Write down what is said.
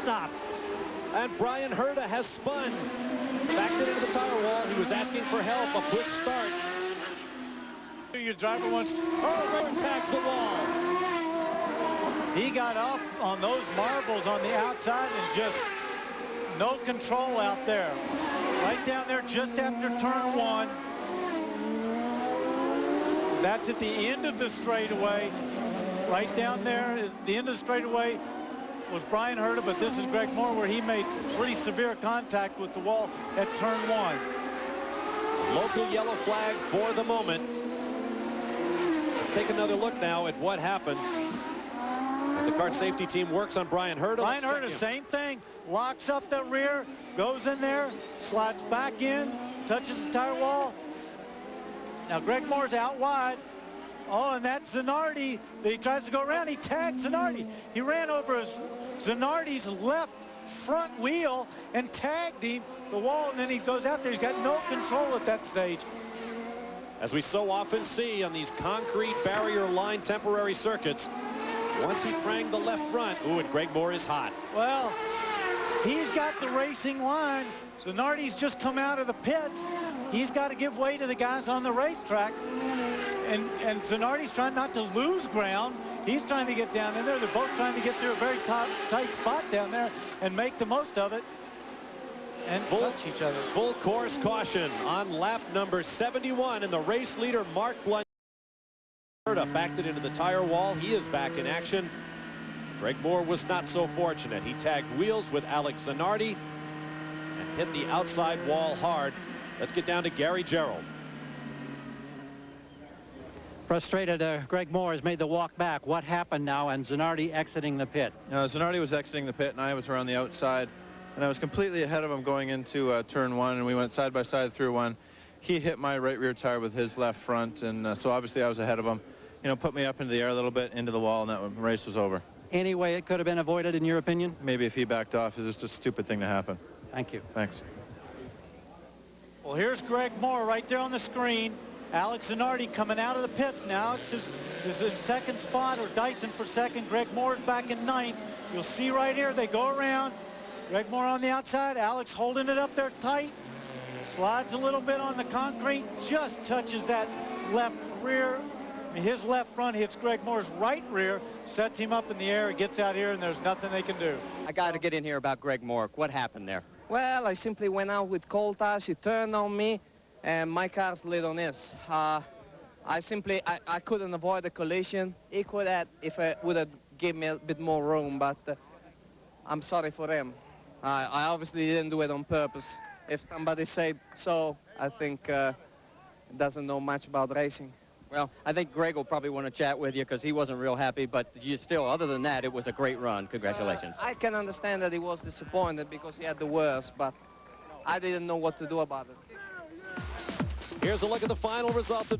stop. And Bryan Herta has spun. Backed it into the tire wall. He was asking for help. A push start. Your driver wants. Oh, attacks the wall. He got off on those marbles on the outside and just no control out there. Right down there just after turn 1. That's at the end of the straightaway. Right down there is the end of the straightaway was Bryan Herta, but this is Greg Moore, where he made pretty severe contact with the wall at turn 1. Local yellow flag for the moment. Let's take another look now at what happened as the kart safety team works on Bryan Herta. Bryan Herta, same thing. Locks up the rear, goes in there, slides back in, touches the tire wall. Now Greg Moore's out wide. Oh, and that's Zanardi. He tries to go around. He tags Zanardi. He ran over Zanardi's left front wheel and tagged him the wall, and then he goes out there. He's got no control at that stage. As we so often see on these concrete barrier line temporary circuits, once he pranged the left front, ooh, and Greg Moore is hot. Well, he's got the racing line. Zanardi's just come out of the pits. He's got to give way to the guys on the racetrack. And Zanardi's trying not to lose ground. He's trying to get down in there. They're both trying to get through a very tight spot down there and make the most of it and touch each other. Full course caution on lap number 71, and the race leader, Mark Blunt, backed it into the tire wall. He is back in action. Greg Moore was not so fortunate. He tagged wheels with Alex Zanardi and hit the outside wall hard. Let's get down to Gary Gerald. Frustrated, Greg Moore has made the walk back. What happened now, and Zanardi exiting the pit? Zanardi was exiting the pit, and I was around the outside, and I was completely ahead of him going into turn 1, and we went side by side through 1. He hit my right rear tire with his left front, and so obviously I was ahead of him. Put me up into the air a little bit, into the wall, and that race was over. Any way it could have been avoided, in your opinion? Maybe if he backed off, it's just a stupid thing to happen. Thank you. Thanks. Well, here's Greg Moore right there on the screen. Alex Zanardi coming out of the pits now. It's in second spot, or Dyson for second. Greg Moore's back in 9th. You'll see right here, they go around. Greg Moore on the outside. Alex holding it up there tight. Slides a little bit on the concrete. Just touches that left rear. His left front hits Greg Moore's right rear, sets him up in the air, gets out here, and there's nothing they can do. I got to get in here about Greg Moore. What happened there? Well, I simply went out with cold tires. He turned on me, and my car slid on his. I couldn't avoid the collision. He could have, if I would have given me a bit more room, but I'm sorry for him. I obviously didn't do it on purpose. If somebody said so, I think doesn't know much about racing. Well, I think Greg will probably want to chat with you because he wasn't real happy, but you still, other than that, it was a great run. Congratulations. I can understand that he was disappointed because he had the worst, but I didn't know what to do about it. Here's a look at the final results.